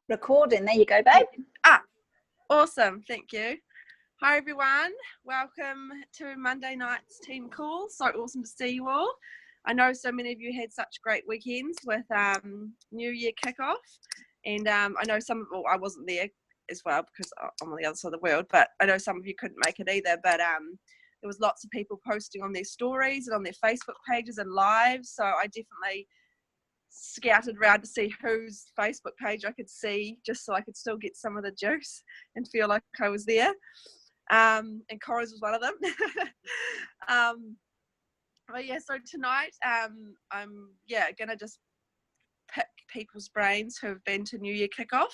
recording. There you go, babe. Awesome. Thank you. Hi, everyone. Welcome to Monday night's team call. So awesome to see you all. I know so many of you had such great weekends with New Year kickoff. And I know I wasn't there as well because I'm on the other side of the world, but I know some of you couldn't make it either. But there was lots of people posting on their stories and on their Facebook pages and lives. So I definitely scouted around to see whose Facebook page I could see, just so I could still get some of the juice and feel like I was there. And Cora's was one of them. But yeah, so tonight I'm gonna just pick people's brains who have been to New Year kickoff,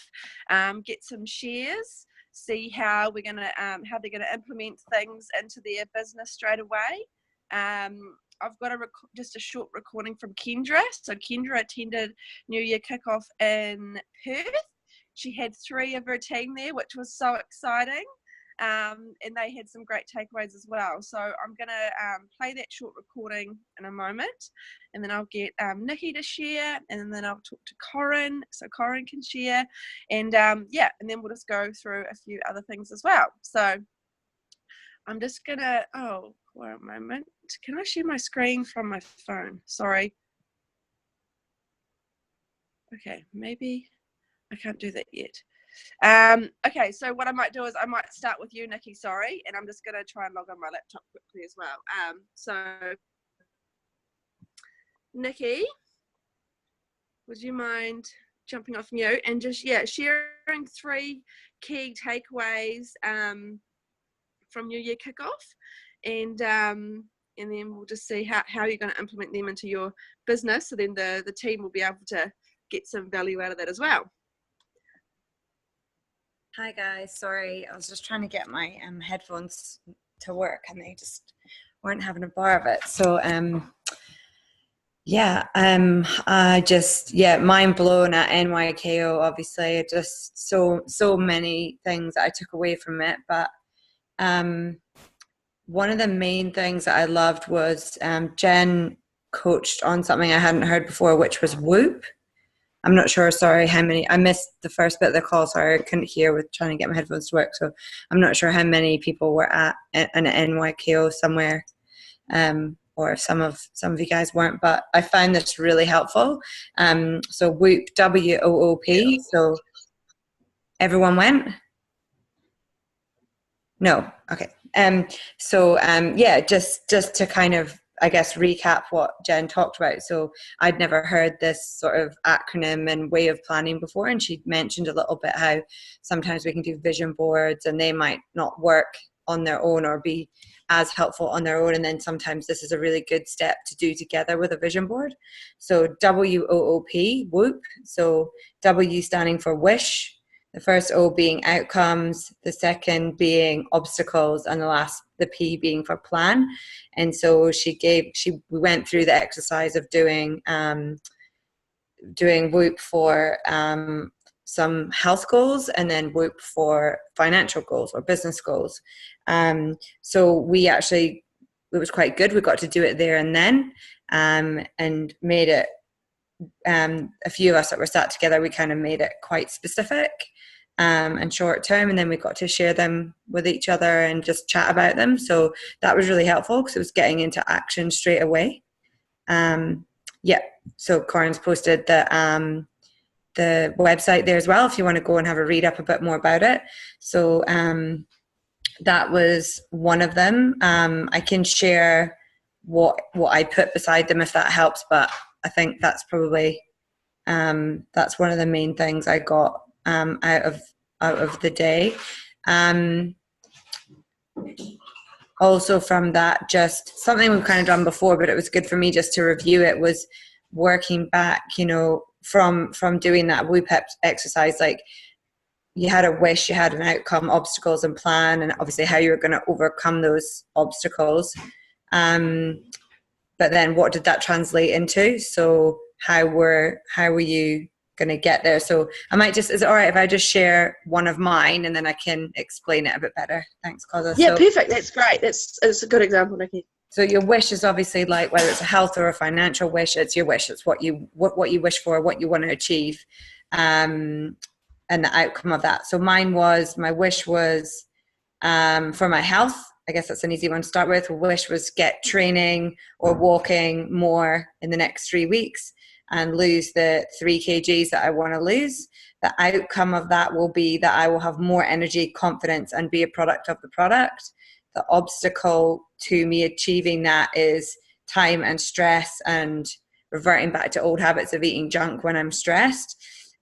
get some shares, see how they're gonna implement things into their business straight away. I've got just a short recording from Kendra. So Kendra attended New Year kickoff in Perth. She had 3 of her team there, which was so exciting. And they had some great takeaways as well. So I'm going to play that short recording in a moment, and then I'll get Nikki to share, and then I'll talk to Corin so Corin can share, and and then we'll just go through a few other things as well. So I'm just going to, wait a moment. Can I share my screen from my phone? Sorry. Okay, maybe I can't do that yet. Okay, so what I might do is I might start with you, Nikki, sorry, and I'm just going to try and log on my laptop quickly as well. So, Nikki, would you mind jumping off mute and just, sharing 3 key takeaways from New Year kickoff, and then we'll just see how you're going to implement them into your business, so then the team will be able to get some value out of that as well. Hi guys, sorry, I was just trying to get my headphones to work and they just weren't having a bar of it. So mind blown at NYKO. Obviously, just so many things that I took away from it. But one of the main things that I loved was Jen coached on something I hadn't heard before, which was Whoop. I'm not sure, sorry, how many, I missed the first bit of the call, sorry, I couldn't hear with trying to get my headphones to work, so I'm not sure how many people were at an NYKO somewhere, or if some of you guys weren't, but I found this really helpful. So Whoop, W-O-O-P, so everyone went? No, okay. Just to kind of, I guess, recap what Jen talked about. So I'd never heard this sort of acronym and way of planning before, and she mentioned a little bit how sometimes we can do vision boards and they might not work on their own or be as helpful on their own, and then sometimes this is a really good step to do together with a vision board. So W-O-O-P, Whoop, so W standing for wish, the first O being outcomes, the second being obstacles, and the P being for plan. And so we went through the exercise of doing Whoop for some health goals, and then Whoop for financial goals or business goals. So it was quite good. We got to do it there and then, and made it, a few of us that were sat together, we kind of made it quite specific and short term, and then we got to share them with each other and just chat about them. So that was really helpful because it was getting into action straight away. So Corin's posted the website there as well if you want to go and have a read up a bit more about it. So that was one of them. I can share what I put beside them if that helps, but I think that's probably that's one of the main things I got out of the day. Also from that, just something we've kind of done before, but it was good for me just to review it, was working back, from doing that Whoop exercise. Like, you had a wish, you had an outcome, obstacles, and plan, and obviously how you were going to overcome those obstacles. But then what did that translate into? So how were you going to get there? So is it all right if I just share one of mine and then I can explain it a bit better? Thanks, Cosmo. Yeah, perfect. That's great. It's a good example, Nikki. So your wish is obviously, like, whether it's a health or a financial wish, it's your wish. It's what you wish for, what you want to achieve. and the outcome of that. So my wish was for my health. I guess that's an easy one to start with. Wish was get training or walking more in the next 3 weeks and lose the 3 kgs that I want to lose. The outcome of that will be that I will have more energy, confidence, and be a product of the product. The obstacle to me achieving that is time and stress and reverting back to old habits of eating junk when I'm stressed.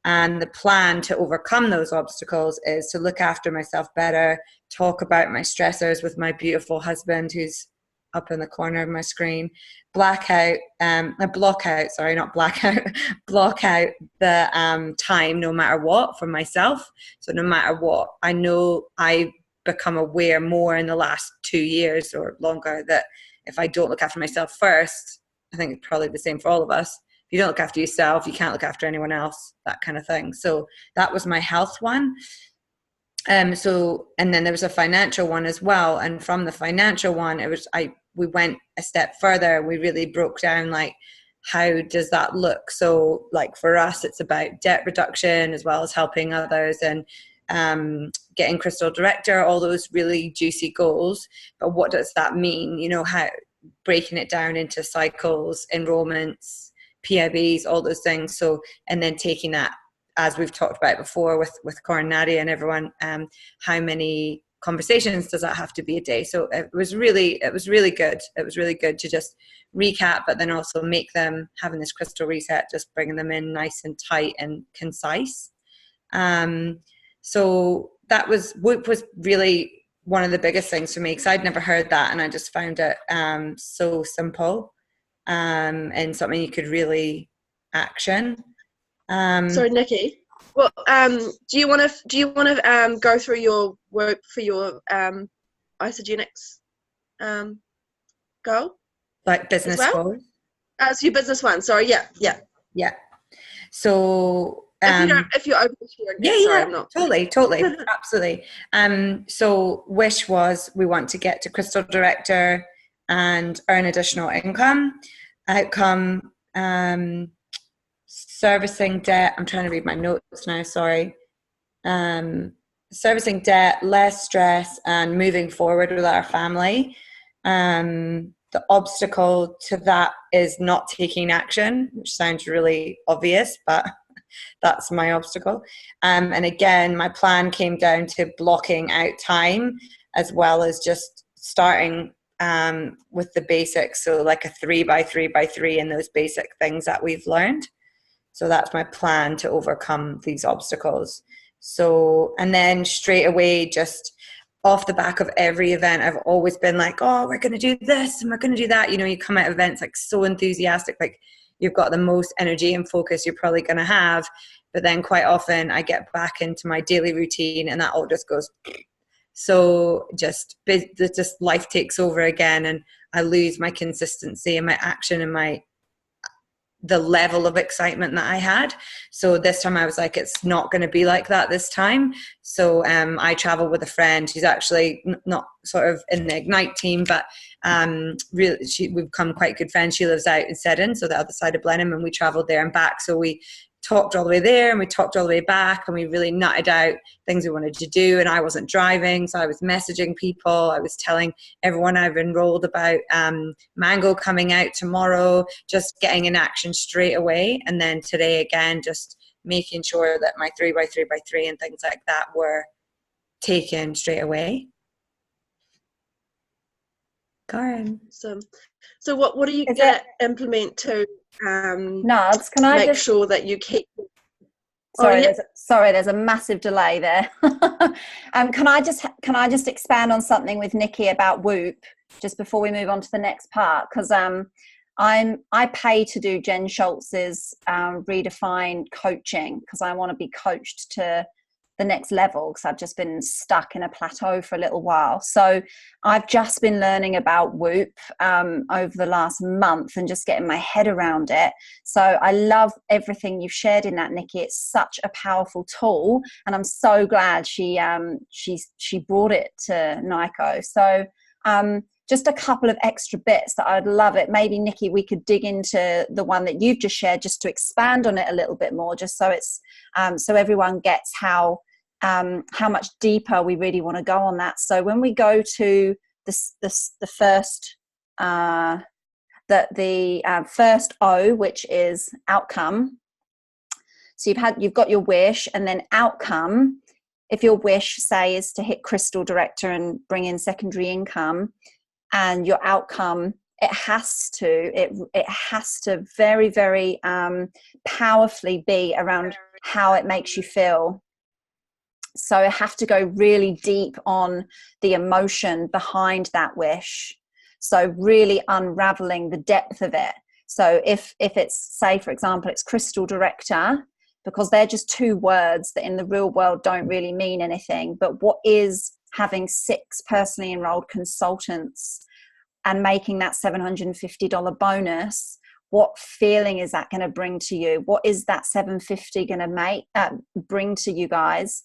And the plan to overcome those obstacles is to look after myself better, talk about my stressors with my beautiful husband who's up in the corner of my screen, block out the time no matter what for myself. So no matter what, I know I become aware more in the last 2 years or longer that if I don't look after myself first, I think it's probably the same for all of us. If you don't look after yourself, you can't look after anyone else, that kind of thing. So that was my health one. And then there was a financial one as well. And from the financial one, we went a step further. We really broke down like, how does that look? So like for us, it's about debt reduction as well as helping others and getting Crystal Director, all those really juicy goals. But what does that mean? You know, how breaking it down into cycles, enrollments, PIBs, all those things. So, and then taking that, as we've talked about before with Corin, Nadia and everyone, how many conversations does that have to be a day? So it was really good. It was really good to just recap, but then also make them, having this crystal reset, just bringing them in nice and tight and concise. So that was, Whoop was really one of the biggest things for me, because I'd never heard that, and I just found it so simple and something you could really action. Sorry, Nikki. Well, do you want to go through your work for your isogenics goal? Like business goals? So your business one. Sorry, yeah. So if you're open to it, sorry, I'm not. Totally, absolutely. So wish was we want to get to Crystal Director and earn additional income. Outcome, servicing debt. I'm trying to read my notes now, sorry. Servicing debt, less stress, and moving forward with our family. The obstacle to that is not taking action, which sounds really obvious, but that's my obstacle. And again, my plan came down to blocking out time as well as just starting with the basics. So like a 3x3x3 and those basic things that we've learned. So that's my plan to overcome these obstacles. So, and then straight away, just off the back of every event, I've always been like, oh, we're going to do this and we're going to do that. You know, you come out of events like so enthusiastic, like you've got the most energy and focus you're probably going to have. But then quite often I get back into my daily routine and that all just goes. So just life takes over again, and I lose my consistency and my action and the level of excitement that I had. So this time I was like, it's not going to be like that this time. So I travel with a friend who's actually not sort of in the Ignite team, but we've become quite good friends. She lives out in Seddon, so the other side of Blenheim, and we traveled there and back. So we talked all the way there and we talked all the way back, and we really nutted out things we wanted to do. And I wasn't driving, so I was messaging people. I was telling everyone I've enrolled about Mango coming out tomorrow, just getting in action straight away. And then today again, just making sure that my 3x3x3 and things like that were taken straight away. Karen. So what are you going to implement to Nads, can I make just sure that you keep... Sorry, there's a massive delay there. Can I just expand on something with Nikki about Whoop just before we move on to the next part? Because I pay to do Jen Schultz's redefined coaching because I want to be coached to the next level, because I've just been stuck in a plateau for a little while. So I've just been learning about Whoop over the last month and just getting my head around it. So I love everything you've shared in that, Nikki. It's such a powerful tool, and I'm so glad she brought it to NYKO. So just a couple of extra bits that I'd love it. Maybe Nikki, we could dig into the one that you've just shared just to expand on it a little bit more, just so it's so everyone gets how much deeper we really want to go on that. So when we go to the first first O, which is outcome. So you've got your wish, and then outcome. If your wish, say, is to hit Crystal Director and bring in secondary income, and your outcome, it has to very, very powerfully be around how it makes you feel. So I have to go really deep on the emotion behind that wish. So really unraveling the depth of it. So if it's, say, for example, it's Crystal Director, because they're just two words that in the real world don't really mean anything. But what is having 6 personally enrolled consultants and making that $750 bonus? What feeling is that going to bring to you? What is that $750 going to bring to you guys?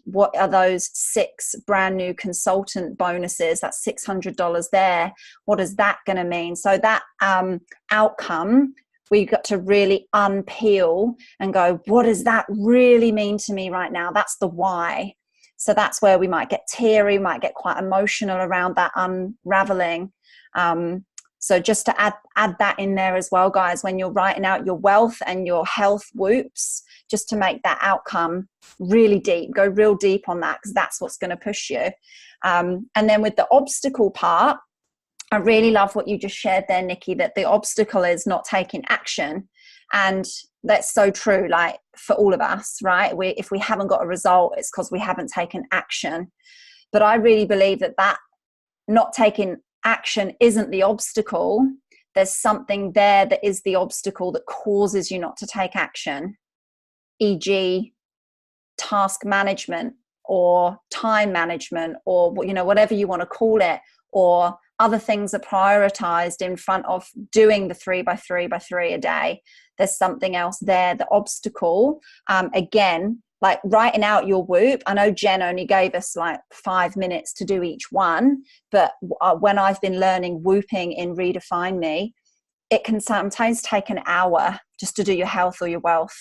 What are those 6 brand new consultant bonuses? That's $600 there. What is that going to mean? So that outcome, we've got to really unpeel and go, what does that really mean to me right now? That's the why. So that's where we might get teary, might get quite emotional around that unraveling. So just to add that in there as well, guys, when you're writing out your wealth and your health whoops, just to make that outcome really deep, go real deep on that, because that's what's going to push you. And then with the obstacle part, I really love what you just shared there, Nikki, that the obstacle is not taking action. And that's so true, like for all of us, right? If we haven't got a result, it's because we haven't taken action. But I really believe that not taking action isn't the obstacle. There's something there that is the obstacle that causes you not to take action, e.g. task management or time management, or whatever you want to call it, or other things are prioritized in front of doing the 3x3x3 a day. There's something else there, the obstacle. Again, like writing out your whoop. I know Jen only gave us like 5 minutes to do each one, but when I've been learning whooping in Redefine Me, it can sometimes take an hour just to do your health or your wealth.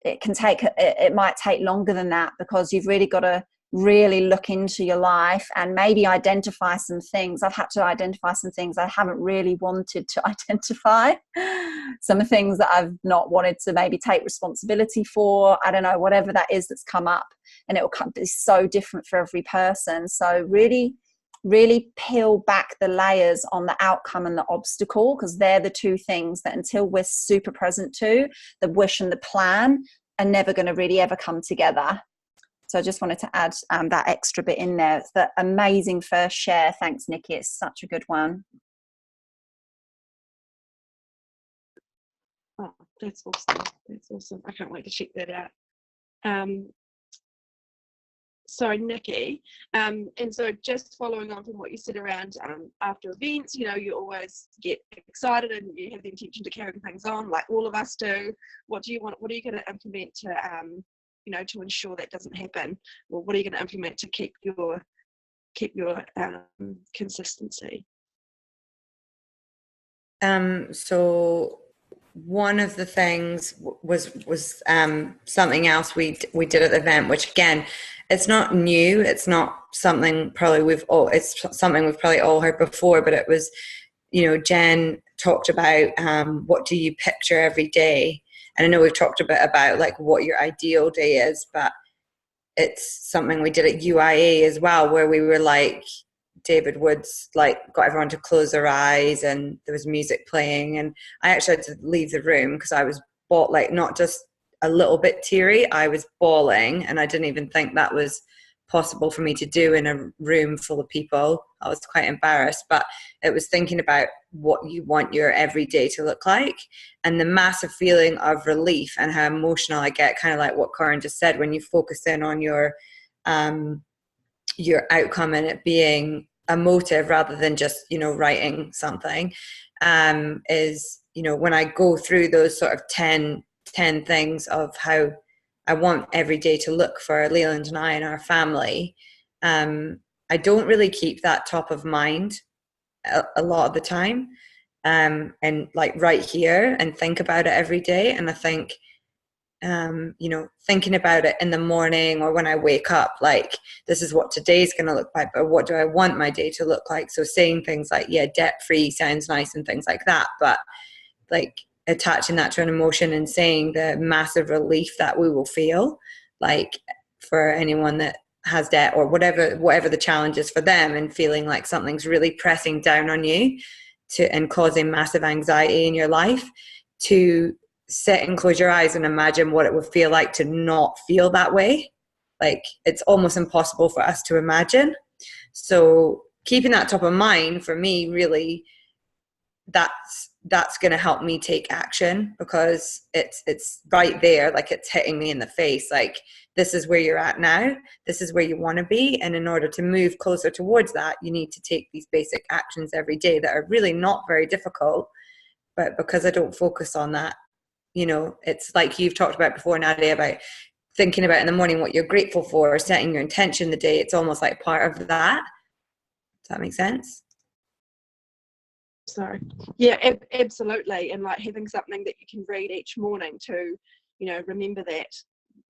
It might take longer than that, because you've really got to really look into your life and maybe identify some things. I've had to identify some things I haven't really wanted to identify, some things that I've not wanted to maybe take responsibility for. I don't know, whatever that is that's come up, and it will be so different for every person. So really, really peel back the layers on the outcome and the obstacle, because they're the two things that until we're super present to, the wish and the plan are never going to really ever come together. So I just wanted to add that extra bit in there. It's the amazing first share. Thanks, Nikki. It's such a good one. Oh, that's awesome. That's awesome. I can't wait to check that out. So Nikki, and so just following on from what you said around after events, you always get excited and you have the intention to carry things on, like all of us do. What are you going to implement to to ensure that doesn't happen? Well, what are you going to implement to keep your consistency? So one of the things was something else we did at the event, which again, it's not new. It's not something it's something we've probably all heard before, but it was, Jen talked about what do you picture every day? And I know we've talked a bit about like what your ideal day is, but it's something we did at UIA as well, where we were like, David Woods got everyone to close their eyes and there was music playing, and I actually had to leave the room because I was not just a little bit teary, I was bawling, and I didn't even think that was possible for me to do in a room full of people. I was quite embarrassed, but it was thinking about what you want your everyday to look like, and the massive feeling of relief and how emotional I get, kind of like what Corin just said, when you focus in on your outcome and it being a motive rather than just writing something, is when I go through those sort of 10 things of how I want every day to look for Leland and I and our family, I don't really keep that top of mind a lot of the time, and like right here, and think about it every day. And I think, you know, thinking about it in the morning or when I wake up, like, this is what today's going to look like, but what do I want my day to look like? So saying things like, yeah, debt free sounds nice and things like that, but like attaching that to an emotion and saying the massive relief that we will feel, like, for anyone that has debt or whatever the challenge is for them, and feeling like something's really pressing down on you and causing massive anxiety in your life, to sit and close your eyes and imagine what it would feel like to not feel that way. Like, it's almost impossible for us to imagine. So keeping that top of mind for me, really, that's going to help me take action, because it's right there, like it's hitting me in the face, like, this is where you're at now, this is where you want to be, and in order to move closer towards that, you need to take these basic actions every day that are really not very difficult. But because I don't focus on that, you know, it's like you've talked about before, Nadia, about thinking about in the morning what you're grateful for, setting your intention the day. It's almost like part of that. Does that make sense? Sorry. Yeah, absolutely. And like having something that you can read each morning to, you know, remember that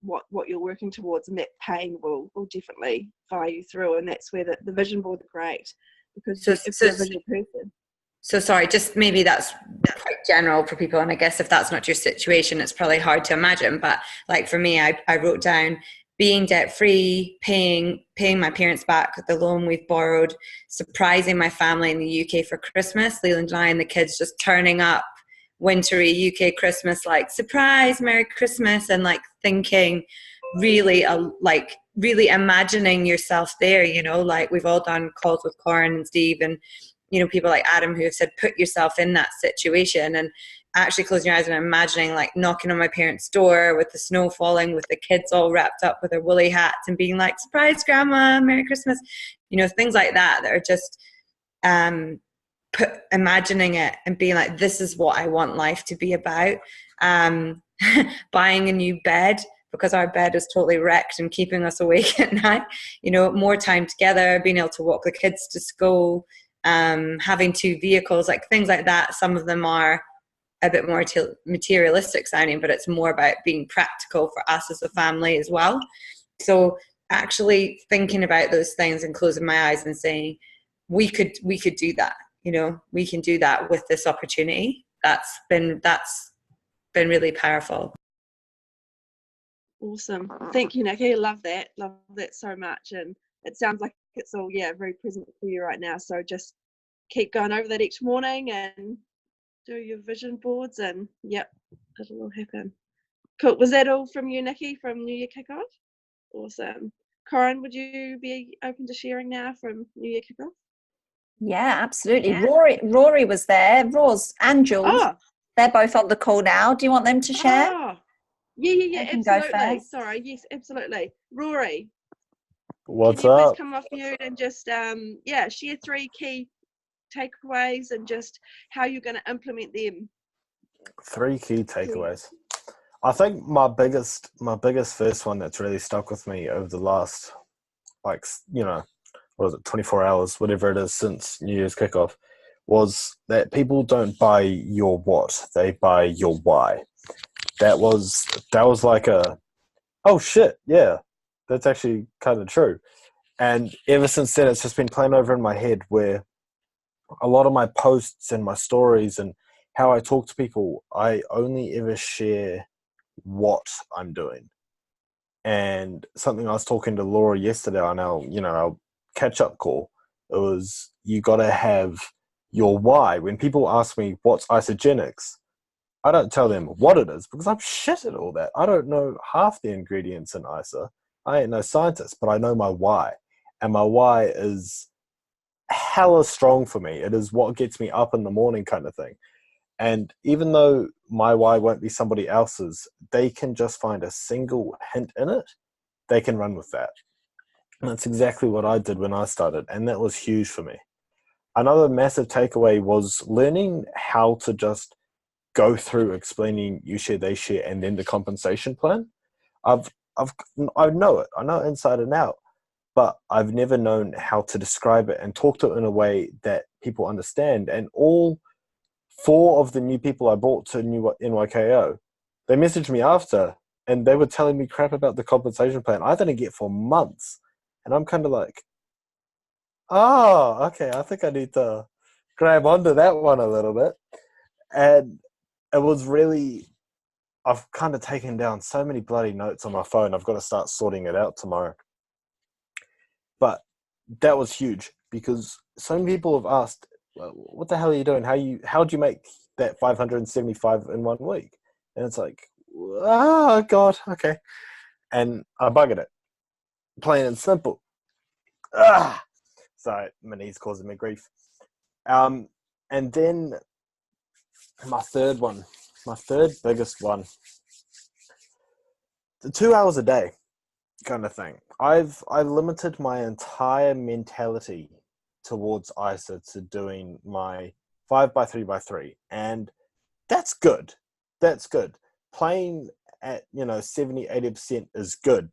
what you're working towards, and that pain will definitely fire you through. And that's where the vision board are great, because if you're a visual person. So sorry, just maybe that's quite general for people, and I guess if that's not your situation, it's probably hard to imagine. But like for me, I wrote down being debt free, paying my parents back the loan we've borrowed, surprising my family in the UK for Christmas, Leland and I and the kids just turning up wintry UK Christmas, like, surprise, Merry Christmas, and like thinking really like really imagining yourself there, you know, like we've all done calls with Corin and Steve and, you know, people like Adam who have said put yourself in that situation, and actually closing your eyes and imagining like knocking on my parents' door with the snow falling, with the kids all wrapped up with their woolly hats and being like, surprise grandma, Merry Christmas, you know, things like that are just imagining it and being like, this is what I want life to be about. Buying a new bed because our bed is totally wrecked and keeping us awake at night, you know, more time together, being able to walk the kids to school, having 2 vehicles, like things like that. Some of them are a bit more materialistic sounding, but it's more about being practical for us as a family as well. So actually thinking about those things and closing my eyes and saying, we could do that, you know, we can do that with this opportunity. That's been really powerful. Awesome. Thank you, Nikki. I love that so much. And it sounds like it's all, very present for you right now. So just keep going over that each morning and do your vision boards, and it'll all happen. Cool. Was that all from you, Nikki, from New Year Kickoff? Awesome. Corin, would you be open to sharing now from New Year Kickoff? Yeah, absolutely. Yeah. Rory was there. Roz and Jules. Oh. They're both on the call now. Do you want them to share? Oh. Yeah, absolutely. Sorry, yes, absolutely. Rory, what's can you up? please come off mute and just share 3 key takeaways and just how you're going to implement them. 3 key takeaways. I think my biggest first one that's really stuck with me over the last, 24 hours, whatever it is, since New Year's kickoff, was that people don't buy your what, they buy your why. That was like oh shit, yeah, that's actually kind of true. And ever since then, it's just been playing over in my head, where a lot of my posts and my stories and how I talk to people, I only ever share what I'm doing. And something I was talking to Laura yesterday on our catch-up call, it was, you got to have your why. When people ask me what's isogenics, I don't tell them what it is, because I'm shit at all that. I don't know half the ingredients in ISA. I ain't no scientist, but I know my why. And my why is hella strong for me. It is what gets me up in the morning, kind of thing. And even though my why won't be somebody else's, they can just find a single hint in it. They can run with that. And that's exactly what I did when I started. And that was huge for me. Another massive takeaway was learning how to just go through explaining you share, they share, and then the compensation plan. I know it. I know it inside and out. but I've never known how to describe it and talk to it in a way that people understand. And all 4 of the new people I brought to NYKO, they messaged me after, and they were telling me crap about the compensation plan I didn't get for months. And I'm kind of like, oh, okay, I think I need to grab onto that one a little bit. And it was really, I've kind of taken down so many bloody notes on my phone. I've got to start sorting it out tomorrow. But that was huge because so many people have asked, well, what the hell are you doing? How'd you make that 575 in 1 week? And it's like, oh God, okay. And I buggered it, plain and simple. So my knees causing me grief. And then my third biggest one, the 2 hours a day kind of thing. I've limited my entire mentality towards ISA to doing my 5x3x3, and that's good. That's good. Playing at 70-80% is good,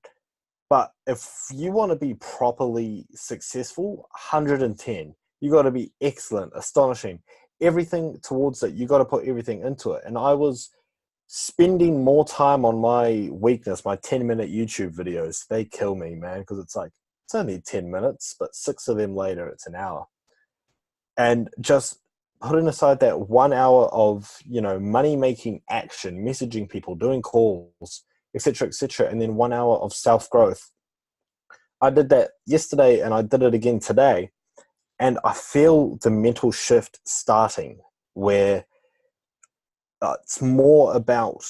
but if you want to be properly successful, 110. You got to be excellent, astonishing, everything towards it. You got to put everything into it. And I was spending more time on my weakness, my 10-minute YouTube videos. They kill me, man, because it's like, it's only 10 minutes, but 6 of them later, it's an hour. And just putting aside that 1 hour of, money-making action, messaging people, doing calls, etc., and then 1 hour of self-growth. I did that yesterday and I did it again today. And I feel the mental shift starting where it's more about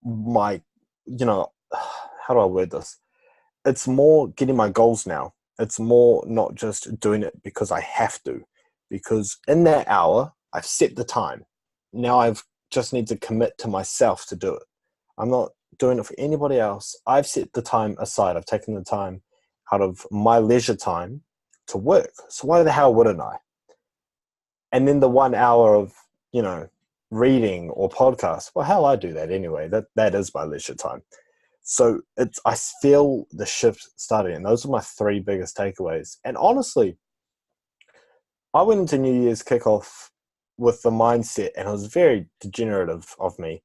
my, how do I word this? It's more getting my goals now. It's more not just doing it because I have to. Because in that hour, I've set the time. Now I've just need to commit to myself to do it. I'm not doing it for anybody else. I've set the time aside. I've taken the time out of my leisure time to work. So why the hell wouldn't I? And then the 1 hour of, reading or podcast, well, hell, I do that anyway. That is my leisure time. So I feel the shift starting, and those are my 3 biggest takeaways. And honestly, I went into New Year's kickoff with the mindset, and it was very degenerative of me,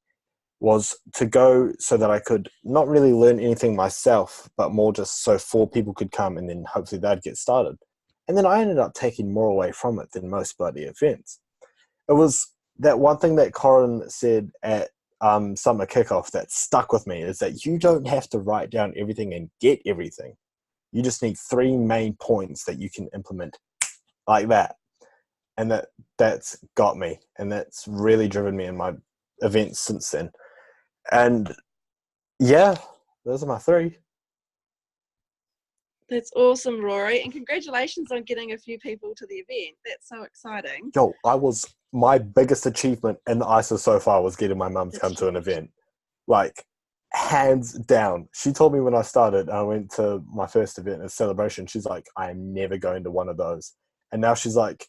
was to go so that I could not really learn anything myself, but more just so 4 people could come and then hopefully they'd get started. And then I ended up taking more away from it than most bloody events. It was that one thing that Corin said at summer kickoff that stuck with me, is that you don't have to write down everything and get everything. You just need 3 main points that you can implement like that. And that's got me, and that's really driven me in my events since then. And yeah, those are my 3. That's awesome, Rory, and congratulations on getting a few people to the event. That's so exciting. Yo, my biggest achievement in ISA so far was getting my mum to come to an event. Like, hands down. She told me when I started, I went to my first event, a celebration. She's like, I am never going to one of those. And now she's like,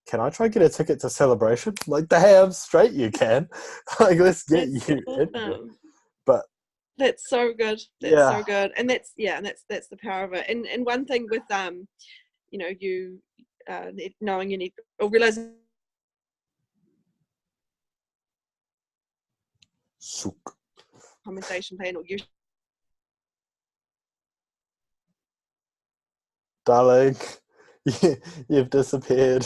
can I try get a ticket to celebration? I'm like, damn straight you can. Like, let's get That's you awesome. in it. But that's so good. That's so good. And that's the power of it. And one thing with you knowing you need, or realizing compensation plan, or you, darling, you've disappeared.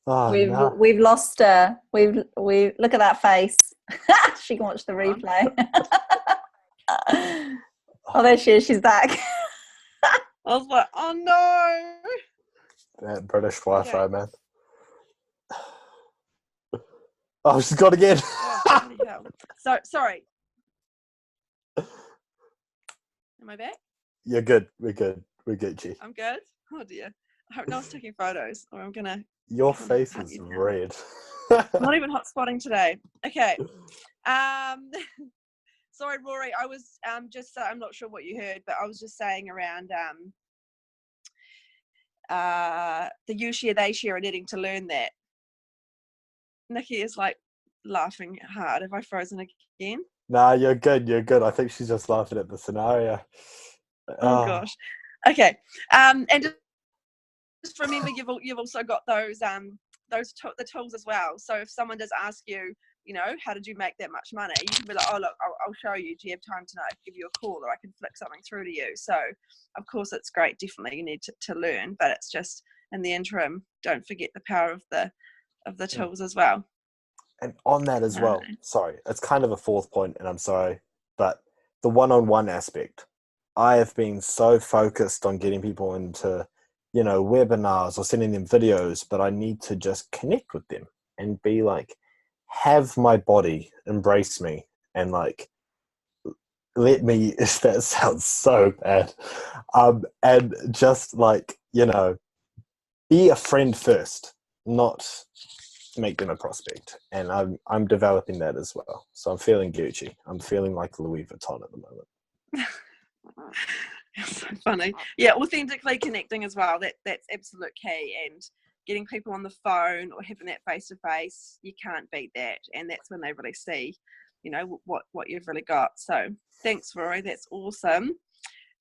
Oh, We've lost her. We've look at that face. She can watch the replay. Oh, there she is. She's back. I was like, oh no. That British Wi-Fi, man. Oh, she's gone again. Oh, so sorry. Am I back? You're good. We're good. We get you. I'm good. Oh dear. I hope no one's taking photos, or I'm gonna. Your face is red. I'm not even hot spotting today. Okay. Sorry, Rory. I was just. I'm not sure what you heard, but I was just saying around the you share, they share, and needing to learn that. Nikki is like laughing hard. Have I frozen again? Nah, you're good. You're good. I think she's just laughing at the scenario. Oh Oh, gosh. Okay. And just remember, you've also got the tools as well. So if someone does ask you, how did you make that much money? You can be like, oh look, I'll show you. Do you have time tonight? I can give you a call, or I can flick something through to you. So of course it's great. Definitely you need to learn, but it's just in the interim, don't forget the power of the tools as well. and on that as well, sorry, it's kind of a fourth point, and I'm sorry, but the one-on-one aspect. I have been so focused on getting people into, webinars or sending them videos, but I need to just connect with them and be like, have my body embrace me and like, let me, if that sounds so bad, and just like, be a friend first, not make them a prospect. And I'm developing that as well. So I'm feeling Gucci. I'm feeling like Louis Vuitton at the moment. So funny. Yeah, authentically connecting as well. That's absolute key. And getting people on the phone or having that face to face, you can't beat that. And that's when they really see, what you've really got. So thanks, Rory. That's awesome.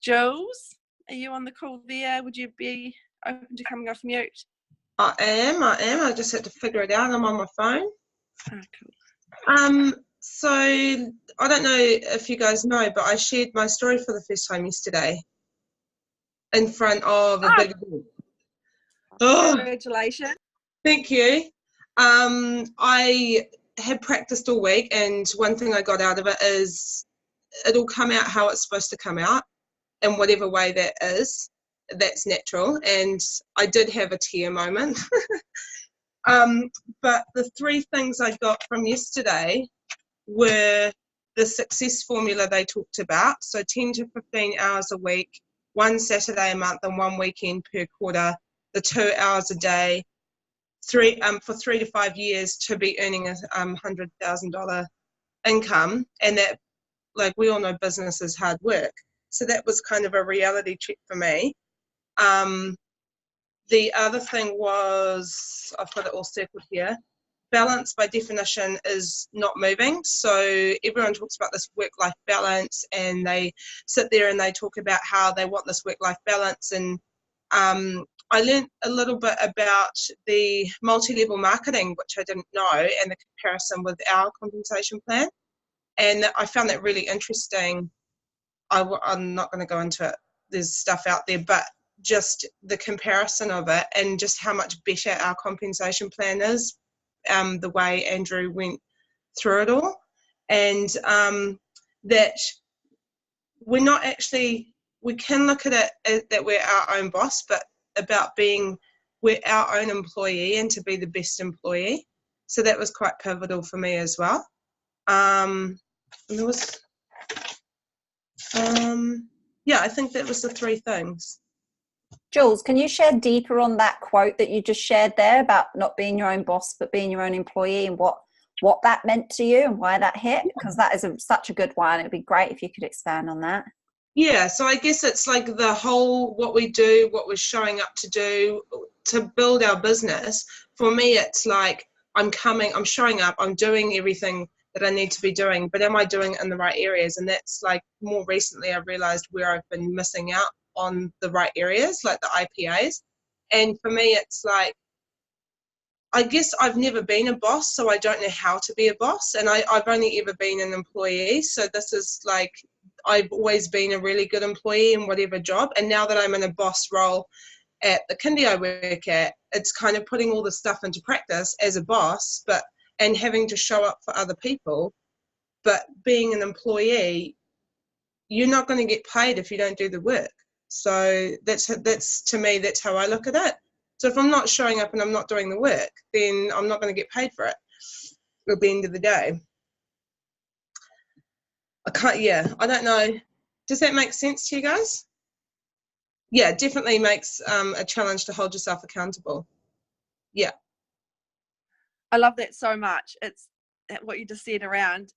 Jules, are you on the call there? Would you be open to coming off mute? I am. I just had to figure it out. I'm on my phone. Oh, cool. So I don't know if you guys know, but I shared my story for the first time yesterday in front of a big group. Oh, congratulations. thank you. I had practiced all week, and one thing I got out of it is it'll come out how it's supposed to come out in whatever way that is. That's natural. And I did have a tear moment. But the three things I got from yesterday were the success formula they talked about. So 10 to 15 hours a week, 1 Saturday a month and 1 weekend per quarter, the 2 hours a day, for 3 to 5 years to be earning a $100,000 income. And that, like we all know, business is hard work. So that was kind of a reality check for me. The other thing was, I've got it all circled here, balance by definition is not moving. So everyone talks about this work-life balance, and they sit there and they talk about how they want this work-life balance. And I learned a little bit about the multi-level marketing, which I didn't know, and the comparison with our compensation plan. And I found that really interesting. I'm not going to go into it. There's stuff out there, but just the comparison of it and just how much better our compensation plan is, the way Andrew went through it all, and that we're not actually, we can look at it as that we're our own boss, but about we're our own employee and to be the best employee. So that was quite pivotal for me as well. And there was, I think that was the three things. Jules, can you share deeper on that quote that you just shared there about not being your own boss but being your own employee, and what that meant to you and why that hit? Because that is such a good one. It'd be great if you could expand on that. Yeah, so I guess it's like the whole, what we do, what we're showing up to do to build our business. For me, it's like I'm showing up, I'm doing everything that I need to be doing, but am I doing it in the right areas? And that's like more recently I've realized where I've been missing out on the right areas, like the IPAs. And for me, it's like, I guess I've never been a boss, so I don't know how to be a boss. And I've only ever been an employee. So this is like, I've always been a really good employee in whatever job. And now that I'm in a boss role at the kindy I work at, it's kind of putting all the stuff into practice as a boss, and having to show up for other people. But being an employee, you're not going to get paid if you don't do the work. So that's to me, that's how I look at it. So if I'm not showing up and I'm not doing the work, then I'm not going to get paid for it at the end of the day. I don't know. Does that make sense to you guys? Yeah, it definitely makes a challenge to hold yourself accountable. Yeah. I love that so much. It's what you just said around,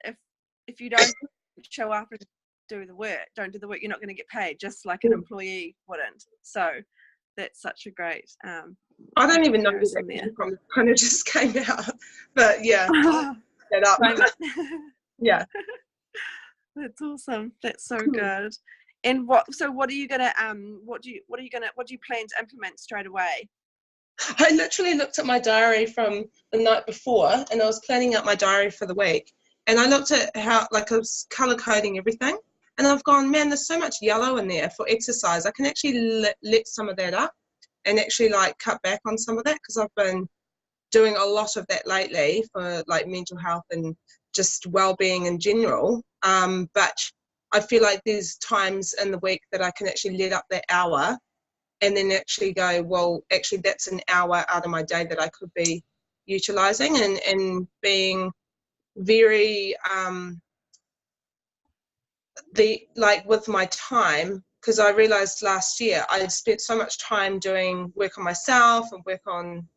if you don't show up and don't do the work, you're not going to get paid, just like an employee wouldn't. So that's such a great I don't even know where that kind of just came out, but yeah, that up. Yeah. That's awesome. That's so good. And what are you gonna what do you plan to implement straight away? I literally looked at my diary from the night before, and I was planning out my diary for the week. And I looked at how, like, I was color coding everything, and I've gone, man, there's so much yellow in there for exercise. I can actually let some of that up and actually like cut back on some of that, because I've been doing a lot of that lately for like mental health and just well-being in general. But I feel like there's times in the week that I can actually let up that hour and then actually go, well, actually that's an hour out of my day that I could be utilizing, and being very with my time, because I realized last year I spent so much time doing work on myself and work on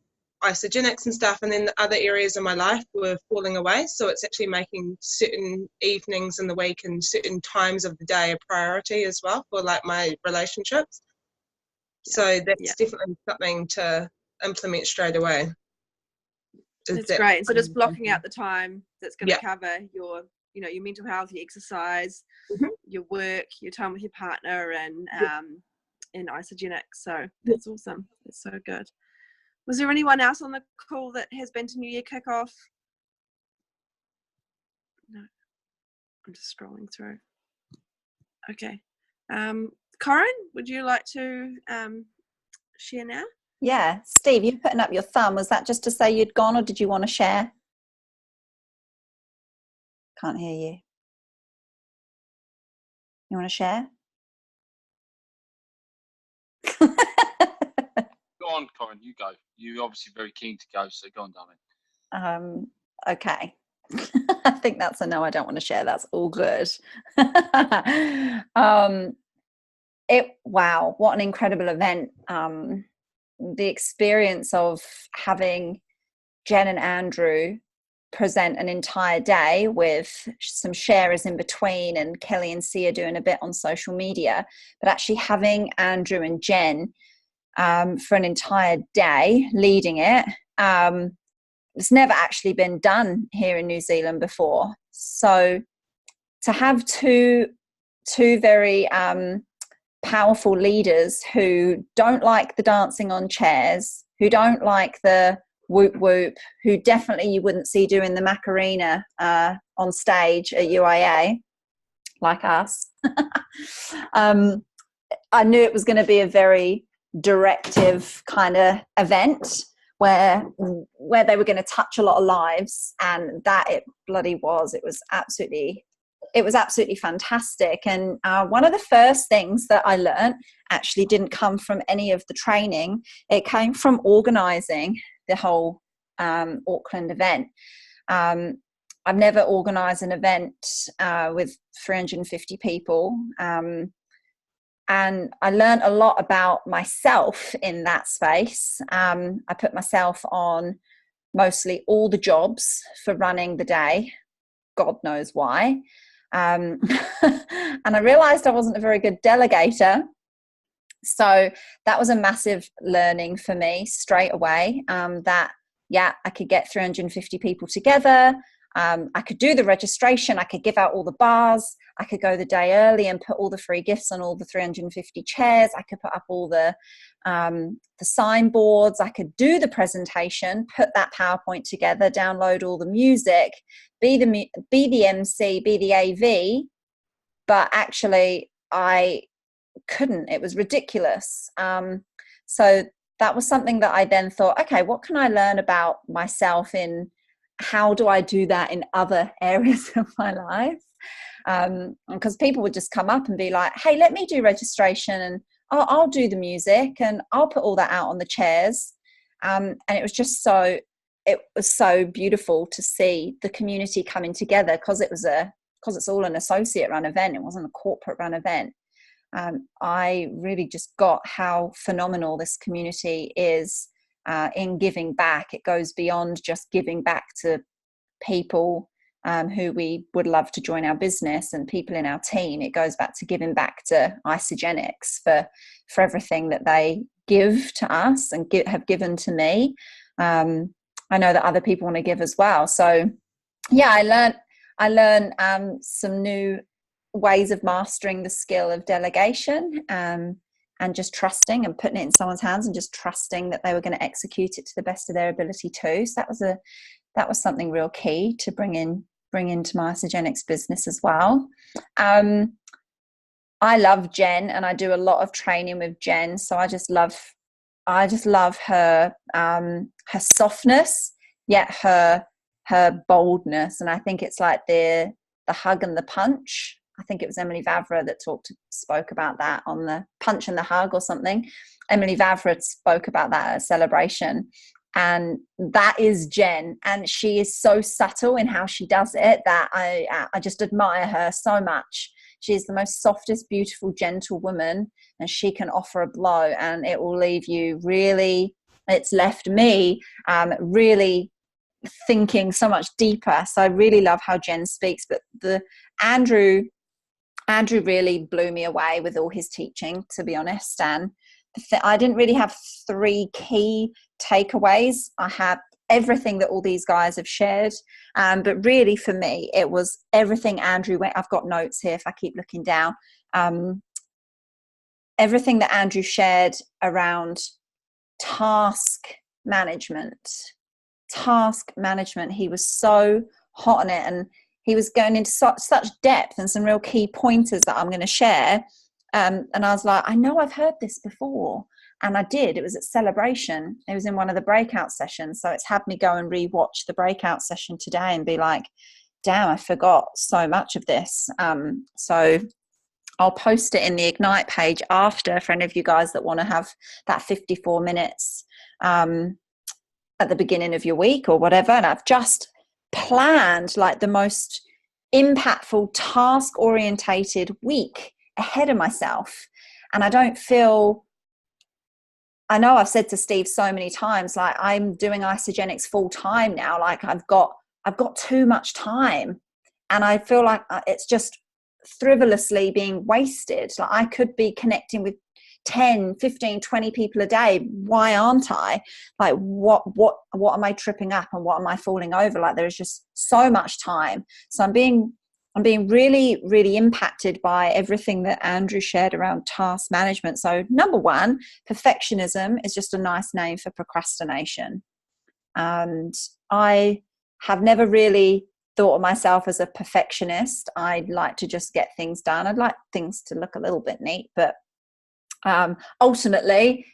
isogenics and stuff, and then the other areas of my life were falling away. So it's actually making certain evenings in the week and certain times of the day a priority as well for like my relationships. So that's definitely something to implement straight away. That's great. So just blocking out the time that's going to cover your, your mental health, your exercise, your work, your time with your partner, and isogenics. So that's awesome. That's so good. Was there anyone else on the call that has been to New Year kickoff? No. I'm just scrolling through. Okay. Corinne, would you like to share now? Yeah, Steve, you putting up your thumb. Was that just to say you'd gone, or did you want to share? Can't hear you. You want to share? Go on, Corinne, you go. You're obviously very keen to go, so go on, darling. Okay. I think that's a no, I don't want to share. That's all good. Wow, what an incredible event. The experience of having Jen and Andrew present an entire day with some sharers in between, and Kelly and Sia doing a bit on social media, but actually having Andrew and Jen for an entire day leading it. It's never actually been done here in New Zealand before. So to have two very powerful leaders who don't like the dancing on chairs, who don't like the whoop whoop, who definitely you wouldn't see doing the Macarena on stage at UIA, like us. I knew it was going to be a very directive kind of event where they were going to touch a lot of lives, and that it bloody was. It was absolutely fantastic. And one of the first things that I learned actually didn't come from any of the training. It came from organising the whole Auckland event. I've never organised an event with 350 people. And I learned a lot about myself in that space. I put myself on mostly all the jobs for running the day. God knows why. And I realized I wasn't a very good delegator. So that was a massive learning for me straight away, that, I could get 350 people together. I could do the registration. I could give out all the bars. I could go the day early and put all the free gifts on all the 350 chairs. I could put up all the signboards. I could do the presentation, put that PowerPoint together, download all the music, be the MC, be the AV. But actually, I couldn't. It was ridiculous. So that was something that I then thought, okay, what can I learn about myself in how do I do that in other areas of my life? Because people would just come up and be like, hey, let me do registration, and I'll do the music, and I'll put all that out on the chairs. And it was just so beautiful to see the community coming together, because it's all an associate run event. It wasn't a corporate run event. I really just got how phenomenal this community is in giving back. It goes beyond just giving back to people who we would love to join our business and people in our team. It goes back to giving back to Isogenics for everything that they give to us and have given to me. I know that other people want to give as well. So I learned some new ways of mastering the skill of delegation, and just trusting and putting it in someone's hands and just trusting that they were going to execute it to the best of their ability too. So that was something real key to bring into my Isagenix business as well. I love Jen, and I do a lot of training with Jen. So I just love her, her softness, yet her boldness. And I think it's like the hug and the punch. I think it was Emily Vavra that spoke about that on the punch and the hug or something. Emily Vavra spoke about that at Celebration. And that is Jen. And she is so subtle in how she does it that I just admire her so much. She is the most softest, beautiful, gentle woman, and she can offer a blow and it will leave you really, it's left me really thinking so much deeper. So I really love how Jen speaks. But the Andrew really blew me away with all his teaching, to be honest. And I didn't really have 3 key takeaways. I had everything that all these guys have shared, but really for me it was everything Andrew went. I've got notes here if I keep looking down. Everything that Andrew shared around task management. He was so hot on it, and he was going into such depth and some real key pointers that I'm going to share. And I was like, I know I've heard this before. And I did. It was at Celebration. It was in one of the breakout sessions. So it's had me go and rewatch the breakout session today and be like, damn, I forgot so much of this. So I'll post it in the Ignite page after for any of you guys that want to have that 54 minutes at the beginning of your week or whatever. And I've just planned like the most impactful, task-orientated week ahead of myself. And I don't feel... I know I've said to Steve so many times, like I'm doing Isagenix full time now. Like I've got too much time, and I feel like it's just frivolously being wasted. Like I could be connecting with 10, 15, 20 people a day. Why aren't I? Like what am I tripping up and what am I falling over? Like there's just so much time. So I'm being really, really impacted by everything that Andrew shared around task management. So number 1, perfectionism is just a nice name for procrastination. And I have never really thought of myself as a perfectionist. I'd like to just get things done. I'd like things to look a little bit neat, but ultimately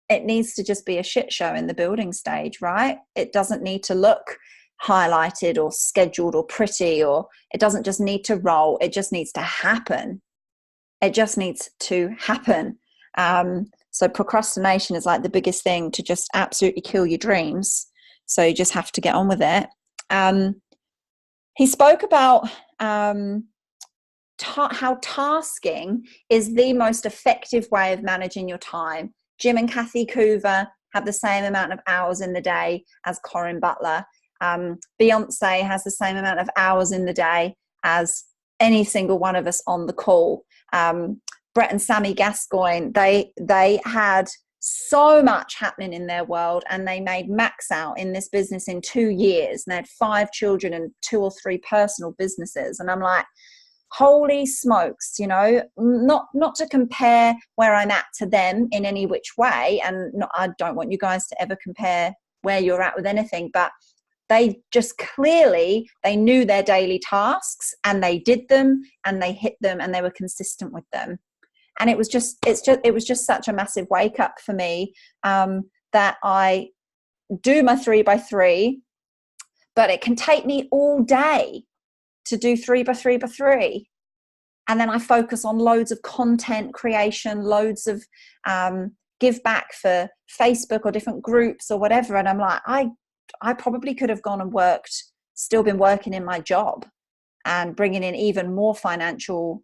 it needs to just be a shit show in the building stage, right? It doesn't need to look highlighted or scheduled or pretty, or it doesn't just need to roll. It just needs to happen. So procrastination is like the biggest thing to just absolutely kill your dreams. So you just have to get on with it. He spoke about how tasking is the most effective way of managing your time. Jim and Kathy Coover have the same amount of hours in the day as Corinne Butler. Beyonce has the same amount of hours in the day as any single one of us on the call. Brett and Sammy Gascoigne, they had so much happening in their world, and they made max out in this business in 2 years, and they had 5 children and 2 or 3 personal businesses. And I'm like, holy smokes, you know, not to compare where I'm at to them in any which way, and I don't want you guys to ever compare where you're at with anything, but they just clearly, they knew their daily tasks and they did them and they hit them and they were consistent with them. And it was just such a massive wake up for me, that I do my 3x3, but it can take me all day to do 3x3x3. And then I focus on loads of content creation, loads of give back for Facebook or different groups or whatever. And I'm like, I probably could have gone and still been working in my job and bringing in even more financial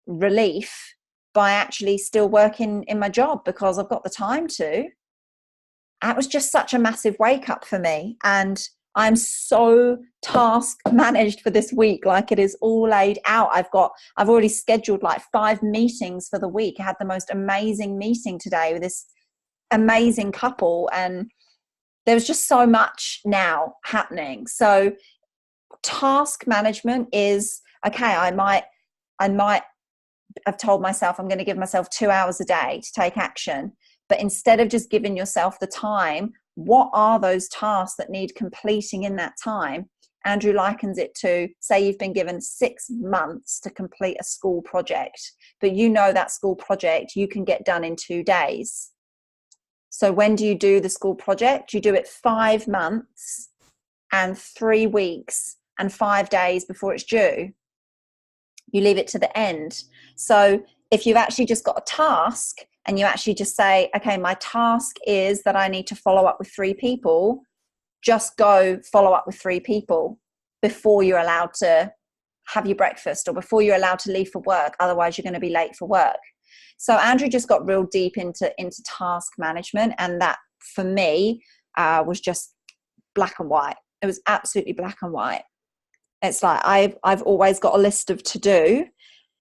relief by actually still working in my job because I've got the time to. That was just such a massive wake up for me. And I'm so task managed for this week. Like it is all laid out. I've already scheduled like 5 meetings for the week. I had the most amazing meeting today with this amazing couple, and there was just so much now happening. So task management is okay, I might have told myself I'm going to give myself 2 hours a day to take action. But instead of just giving yourself the time, what are those tasks that need completing in that time? Andrew likens it to, say you've been given 6 months to complete a school project, but you know that school project you can get done in 2 days. So when do you do the school project? You do it 5 months and 3 weeks and 5 days before it's due. You leave it to the end. So if you've actually just got a task and you actually just say, okay, my task is that I need to follow up with 3 people, just go follow up with 3 people before you're allowed to have your breakfast or before you're allowed to leave for work. Otherwise, you're going to be late for work. So Andrew just got real deep into task management. And that, for me, was just black and white. It was absolutely black and white. It's like I've always got a list of to do,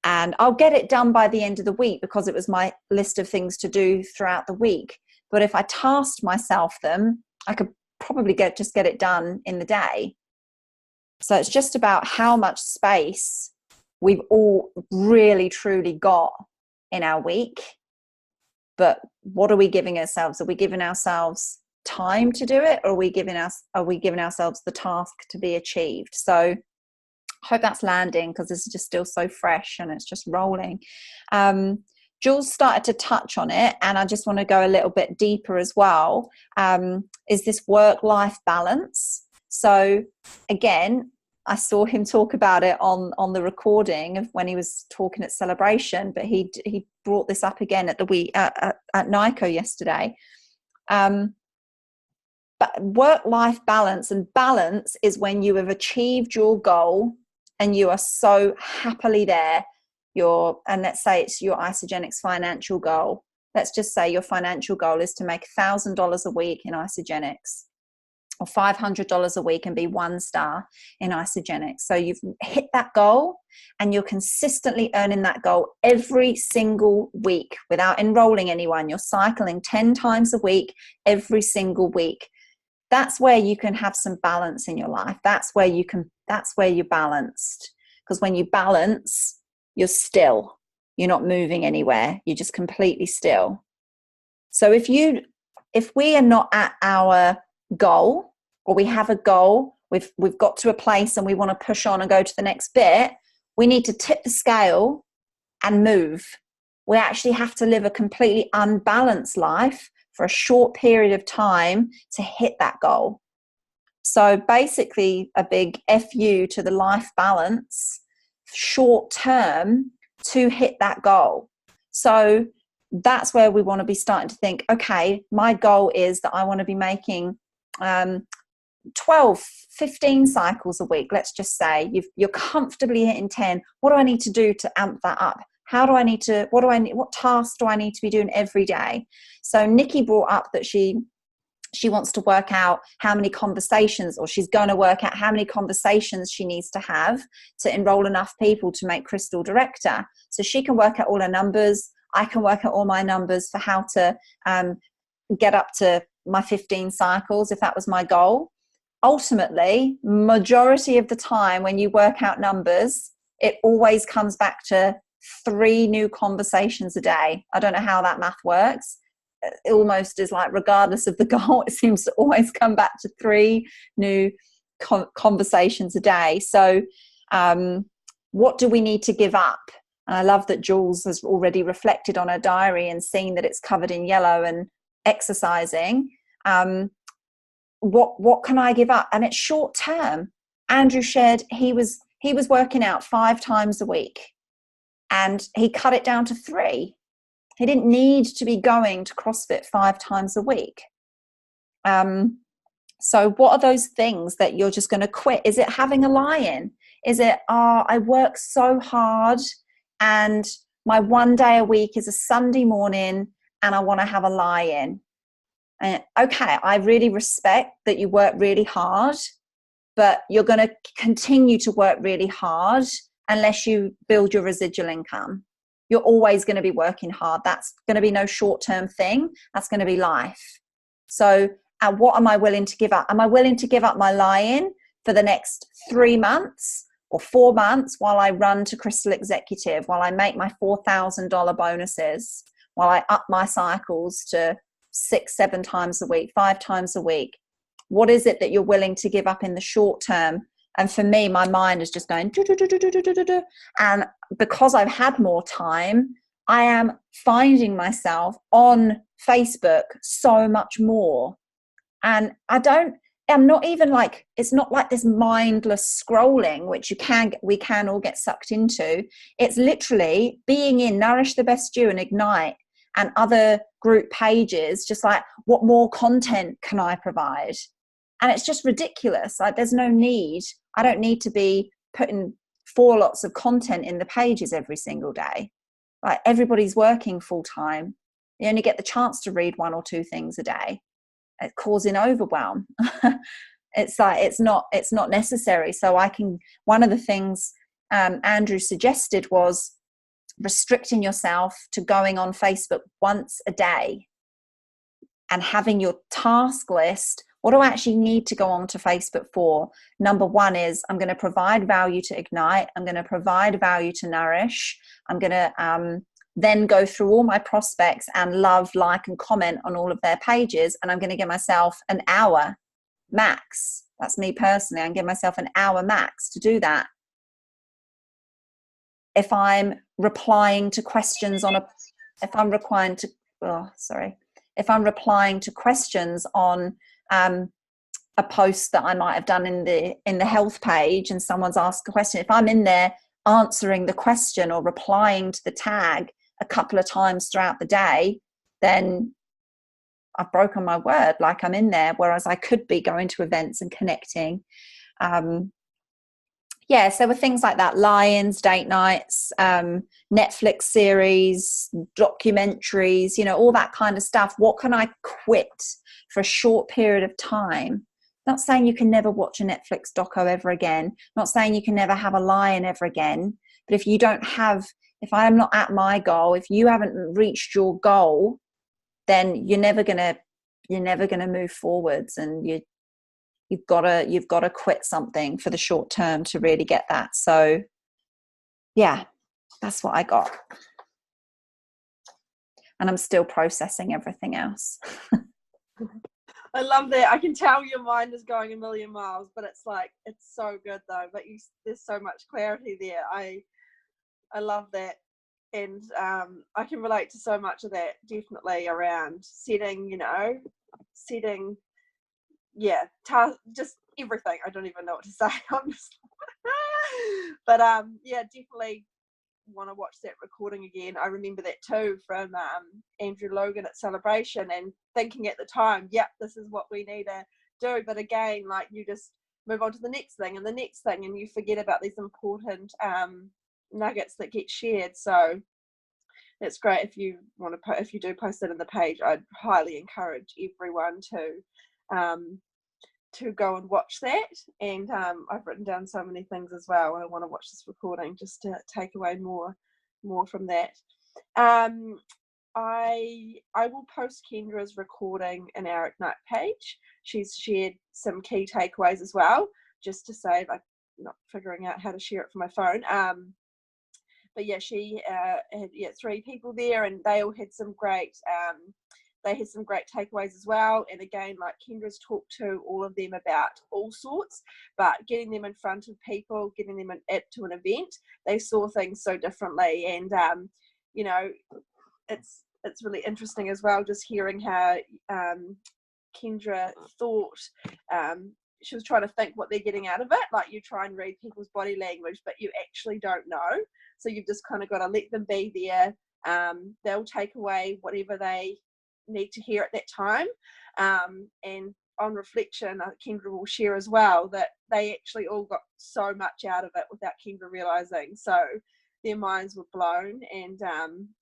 and I'll get it done by the end of the week because it was my list of things to do throughout the week. But if I tasked myself them, I could probably get it done in the day. So it's just about how much space we've all really truly got in our week. But what are we giving ourselves? Are we giving ourselves time to do it, or are we giving ourselves the task to be achieved? So I hope that's landing, because this is just still so fresh and it's just rolling. Jules started to touch on it, and I just want to go a little bit deeper as well. Is this work-life balance? So again, I saw him talk about it on the recording of when he was talking at Celebration, but he brought this up again at NYKO yesterday. But work-life balance, and balance is when you have achieved your goal and you are so happily there. And let's say it's your Isagenix financial goal. Let's just say your financial goal is to make $1,000 a week in Isagenix, or $500 a week and be 1 star in Isagenix. So you've hit that goal and you're consistently earning that goal every single week without enrolling anyone. You're cycling 10 times a week, every single week. That's where you can have some balance in your life. That's where you're balanced. Because when you balance, you're still. You're not moving anywhere. You're just completely still. So if we are not at our goal, or we have a goal, we've got to a place and we want to push on and go to the next bit, we need to tip the scale and move. We actually have to live a completely unbalanced life for a short period of time to hit that goal. So basically a big FU to the life balance short term to hit that goal. So that's where we want to be starting to think, okay, my goal is that I want to be making 12, 15 cycles a week. Let's just say you're comfortably hitting 10. What do I need to do to amp that up? What tasks do I need to be doing every day? So Nikki brought up that she wants to work out how many conversations, or she's going to work out how many conversations she needs to have to enroll enough people to make Crystal director. So she can work out all her numbers. I can work out all my numbers for how to get up to my 15 cycles, if that was my goal. Ultimately, majority of the time when you work out numbers, it always comes back to 3 new conversations a day. I don't know how that math works. It almost is like, regardless of the goal, it seems to always come back to 3 new conversations a day. So what do we need to give up? And I love that Jules has already reflected on her diary and seen that it's covered in yellow and exercising. What can I give up? And it's short term. Andrew shared he was working out 5 times a week, and he cut it down to 3. He didn't need to be going to CrossFit 5 times a week. So what are those things that you're just going to quit? Is it having a lie-in? Is it, I work so hard and my 1 day a week is a Sunday morning and I want to have a lie-in? Okay, I really respect that you work really hard, but you're going to continue to work really hard unless you build your residual income. You're always going to be working hard. That's going to be no short-term thing. That's going to be life. So what am I willing to give up? Am I willing to give up my lie-in for the next 3 months? or 4 months while I run to Crystal Executive, while I make my $4,000 bonuses, while I up my cycles to 6-7 times a week, 5 times a week. What is it that you're willing to give up in the short term? And for me, my mind is just going, and because I've had more time, I am finding myself on Facebook so much more. And I'm not even like, it's not like this mindless scrolling, which we can all get sucked into. It's literally being in Nourish the Best You and Ignite and other group pages, just like, what more content can I provide? And it's just ridiculous. Like, there's no need. I don't need to be putting 4 lots of content in the pages every single day. Like, everybody's working full time. You only get the chance to read 1 or 2 things a day. It's causing overwhelm. It's like, it's not necessary. So one of the things Andrew suggested was restricting yourself to going on Facebook once a day and having your task list. What do I actually need to go on to Facebook for? Number 1 is, I'm going to provide value to Ignite. I'm going to provide value to Nourish. I'm going to then go through all my prospects and love, like, and comment on all of their pages. And I'm going to give myself an hour max. That's me personally. I'm giving myself an hour max to do that. If I'm replying to questions if I'm replying to questions on a post that I might have done in the health page, and someone's asked a question, if I'm in there answering the question or replying to the tag a couple of times throughout the day, then I've broken my word. Like, I'm in there, whereas I could be going to events and connecting. So with things like that, lie-ins, date nights, Netflix series, documentaries, all that kind of stuff. What can I quit for a short period of time? Not saying you can never watch a Netflix doco ever again. Not saying you can never have a lie-in ever again. But if I'm not at my goal, if you haven't reached your goal, then you're never gonna move forwards, and you've got to quit something for the short term to really get that. So yeah, that's what I got. And I'm still processing everything else. I love that. I can tell your mind is going a million miles, but it's like, it's so good though. But there's so much clarity there. I love that. And I can relate to so much of that, definitely, around setting, just everything. I don't even know what to say, honestly. But definitely want to watch that recording again. I remember that too from Andrew Logan at Celebration, and thinking at the time, this is what we need to do. But again, like, you just move on to the next thing and the next thing, and you forget about these important nuggets that get shared. So it's great if you do post it in the page. I'd highly encourage everyone to go and watch that. And I've written down so many things as well. I want to watch this recording just to take away more from that. I will post Kendra's recording in our Ignite page. She's shared some key takeaways as well, just to save, I'm not figuring out how to share it from my phone. But yeah, she had 3 people there, and they all had some great takeaways as well. And again, like, Kendra's talked to all of them about all sorts, but getting them in front of people, getting them to an event, they saw things so differently. And it's really interesting as well, just hearing how Kendra thought. She was trying to think what they're getting out of it. Like, you try and read people's body language, but you actually don't know. So you've just kind of got to let them be there. They'll take away whatever they need to hear at that time. And on reflection, Kendra will share as well that they actually all got so much out of it without Kendra realizing. So their minds were blown, and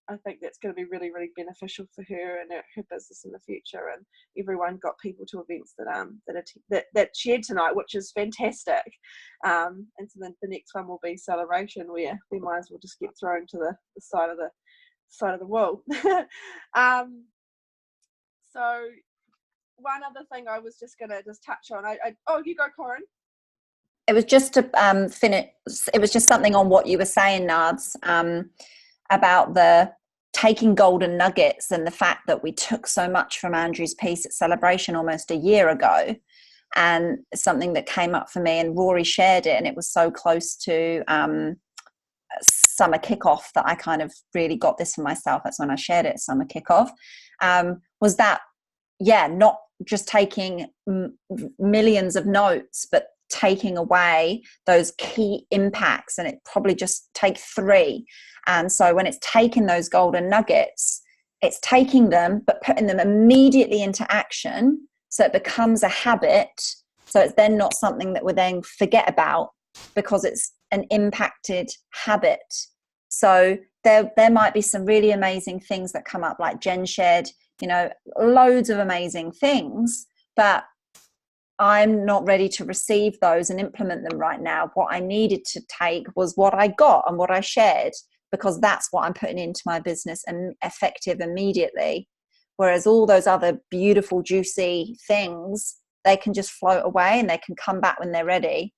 I think that's going to be really, really beneficial for her and her business in the future. And everyone got people to events that shared tonight, which is fantastic. And so then the next one will be Celebration, where their minds will just get thrown to the side of the wall. So one other thing I was just going to touch on. You go, Corin. it was just to finish. It was just something on what you were saying, Nards, about the taking golden nuggets and the fact that we took so much from Andrew's piece at Celebration almost a year ago, and something that came up for me, and Rory shared it, and it was so close to summer kickoff that I kind of really got this for myself. That's when I shared it at summer kickoff. Was that, not just taking millions of notes, but taking away those key impacts, and it probably just take 3. And so when it's taking those golden nuggets, it's taking them but putting them immediately into action, so it becomes a habit, so it's then not something that we then forget about because it's an impacted habit. So there might be some really amazing things that come up, like Jen shared, loads of amazing things, but I'm not ready to receive those and implement them right now. What I needed to take was what I got and what I shared, because that's what I'm putting into my business and effective immediately. Whereas all those other beautiful, juicy things, they can just float away and they can come back when they're ready.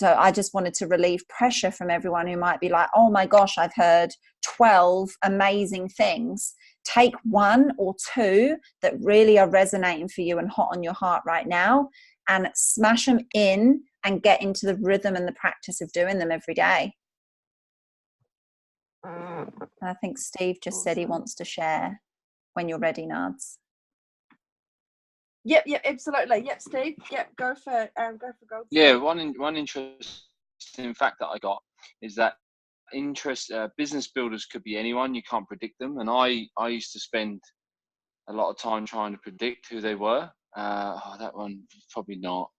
So I just wanted to relieve pressure from everyone who might be like, oh my gosh, I've heard 12 amazing things. Take 1 or 2 that really are resonating for you and hot on your heart right now, and smash them in and get into the rhythm and the practice of doing them every day. And I think Steve just said he wants to share when you're ready, Nards. Yep, absolutely. Yep, Steve. Yep, go for gold. Yeah, one interesting fact that I got is that business builders could be anyone. You can't predict them, and I used to spend a lot of time trying to predict who they were. That one probably not.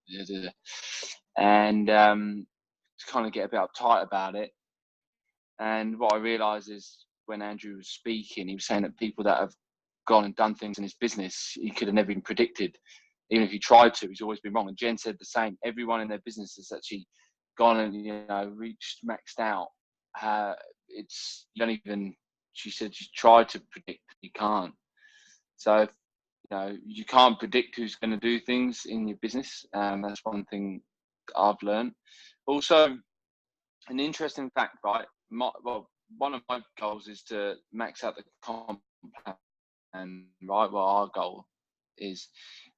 And to kind of get a bit uptight about it. And what I realised is when Andrew was speaking, he was saying that people that have gone and done things in his business, he could have never even predicted. Even if he tried to, he's always been wrong. And Jen said the same. Everyone in their business has actually gone and reached maxed out. You don't even. She said you try to predict, you can't. So you can't predict who's going to do things in your business. That's one thing I've learned. Also, an interesting fact, right? One of my goals is to max out the comp plan, right? Well, our goal is,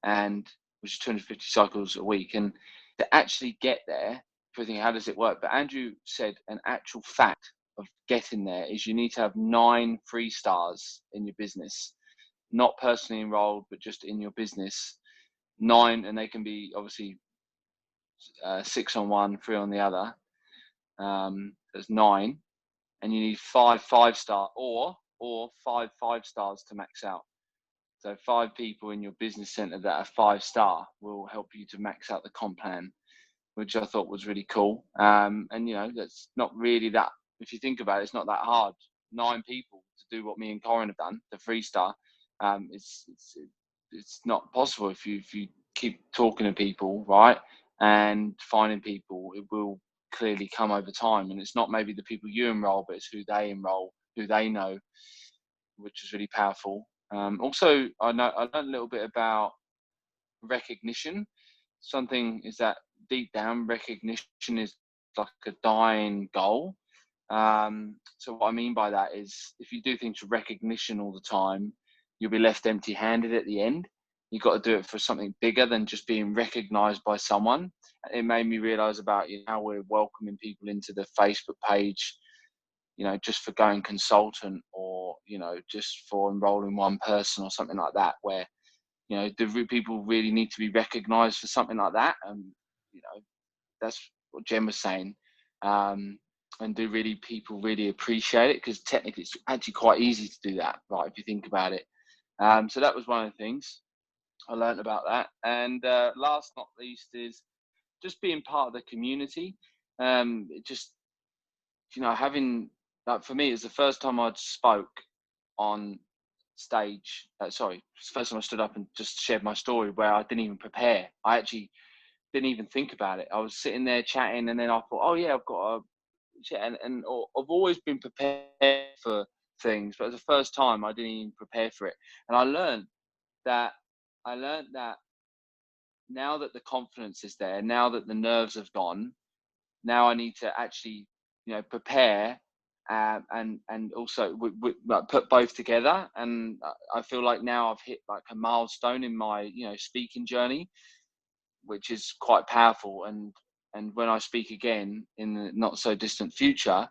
and which is 250 cycles a week. And to actually get there, people think, how does it work? But Andrew said an actual fact of getting there is you need to have 9 free stars in your business, not personally enrolled, but just in your business. 9, and they can be obviously 6 on one, 3 on the other. There's 9, and you need 5 5-star or 5 5-stars to max out. So 5 people in your business center that are 5-star will help you to max out the comp plan, which I thought was really cool. And that's not really that. If you think about it, it's not that hard. 9 people to do what me and Corin have done, the 3-star. It's not possible if you keep talking to people, right, and finding people. It will clearly come over time, and it's not maybe the people you enroll, but it's who they enroll, who they know, which is really powerful. Also, I learned a little bit about recognition. Something is that deep down, recognition is like a dying goal. So what I mean by that is if you do things for recognition all the time, you'll be left empty-handed at the end. You've got to do it for something bigger than just being recognized by someone. It made me realize about how we're welcoming people into the Facebook page, just for going consultant, or just for enrolling one person or something like that, where the people really need to be recognized for something like that. And that's what Jen was saying. And people really appreciate it, because technically it's actually quite easy to do that, right, if you think about it. So that was one of the things I learned about that. And last not least is just being part of the community. Just having, like, for me, it's the first time I'd spoke on stage. It's the first time I stood up and just shared my story where I didn't even prepare. I actually didn't even think about it. I was sitting there chatting, and then I thought, oh yeah, I've got a chat, and I've always been prepared for things, but it was the first time I didn't even prepare for it. And I learned that now that the confidence is there, now that the nerves have gone, now I need to actually, prepare, and also like put both together. And I feel like now I've hit like a milestone in my, speaking journey, which is quite powerful. And when I speak again in the not so distant future,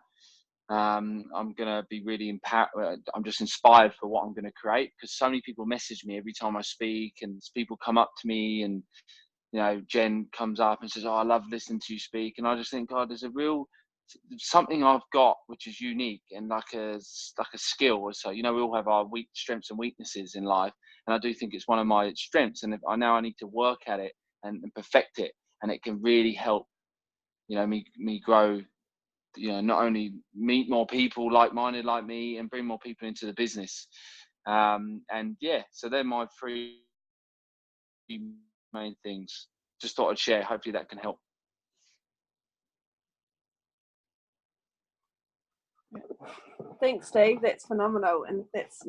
I'm going to be really empowered. I'm just inspired for what I'm going to create, because so many people message me every time I speak, and people come up to me, and Jen comes up and says, "Oh, I love listening to you speak." And I just think, God, there's something I've got which is unique, and like a skill. So we all have our strengths and weaknesses in life, and I do think it's one of my strengths. And if I need to work at it and perfect it, and it can really help me grow, not only meet more people like-minded like me, and bring more people into the business. And yeah, so they're my three main things. Just thought I'd share. Hopefully that can help. Thanks, Steve. That's phenomenal, and it's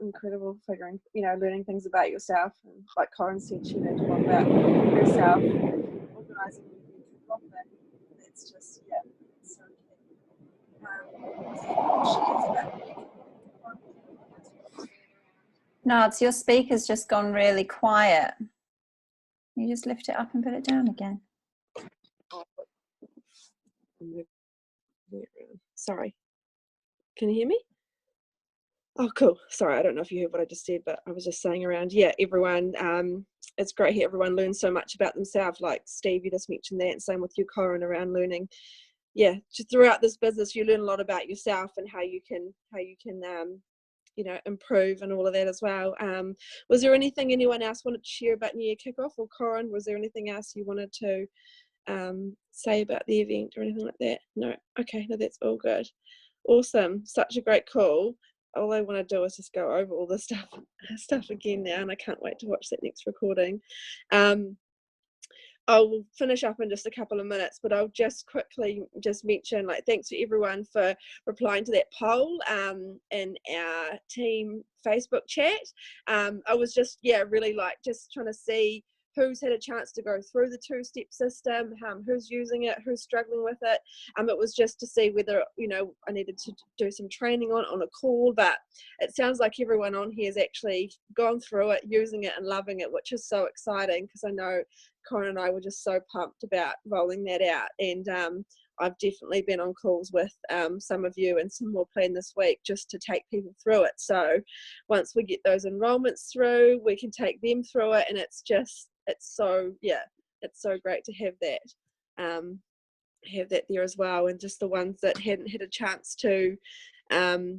incredible figuring, learning things about yourself. And like Corin said, she learned a lot about herself, organising that's just it's so No, it's your speaker's just gone really quiet. You just lift it up and put it down again. Sorry, can you hear me? Oh, cool. Sorry, I don't know if you heard what I just said, but I was just saying around, everyone, it's great here. Everyone learns so much about themselves. Like Steve, you just mentioned that, and same with you, Corin, around learning. Just throughout this business, you learn a lot about yourself and how you can improve and all of that as well. Was there anything anyone else wanted to share about New Year Kickoff, or Corin, was there anything else you wanted to say about the event or anything like that? No? Okay, no, that's all good. Awesome. Such a great call. All I want to do is just go over all this stuff again now, and I can't wait to watch that next recording. I'll finish up in just a couple of minutes, but I'll just quickly mention, thanks to everyone for replying to that poll in our team Facebook chat. I was just really just trying to see who's had a chance to go through the two-step system, who's using it, who's struggling with it. It was just to see whether I needed to do some training on a call, but it sounds like everyone on here has actually gone through it, using it and loving it, which is so exciting, because I know Corin and I were just so pumped about rolling that out. And I've definitely been on calls with some of you, and some more planned this week, just to take people through it. So once we get those enrollments through, we can take them through it, and it's so great to have that there as well. And just the ones that haven't had a chance to go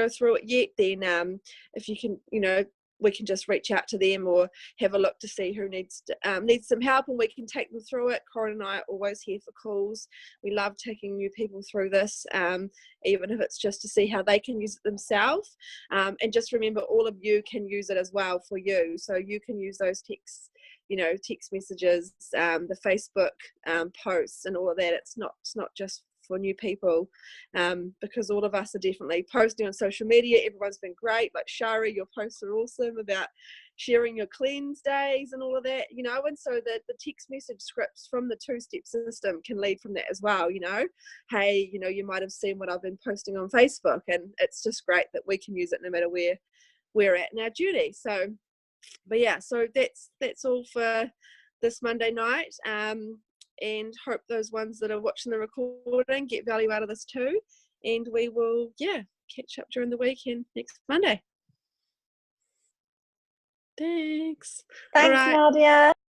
through it yet, then if you can, we can just reach out to them or have a look to see who needs some help, and we can take them through it. Corin and I are always here for calls. We love taking new people through this, even if it's just to see how they can use it themselves. And just remember, all of you can use it as well for you. So you can use those text messages, the Facebook posts and all of that. It's not just for new people, because all of us are definitely posting on social media. Everyone's been great. Like Shari, your posts are awesome about sharing your cleanse days and all of that, and so the text message scripts from the two-step system can lead from that as well. Hey, you might have seen what I've been posting on Facebook, and it's just great that we can use it no matter where we're at in our duty. So so that's all for this Monday night, and hope those ones that are watching the recording get value out of this too, and we will catch up during the weekend next Monday. Thanks. Thanks, Nadia.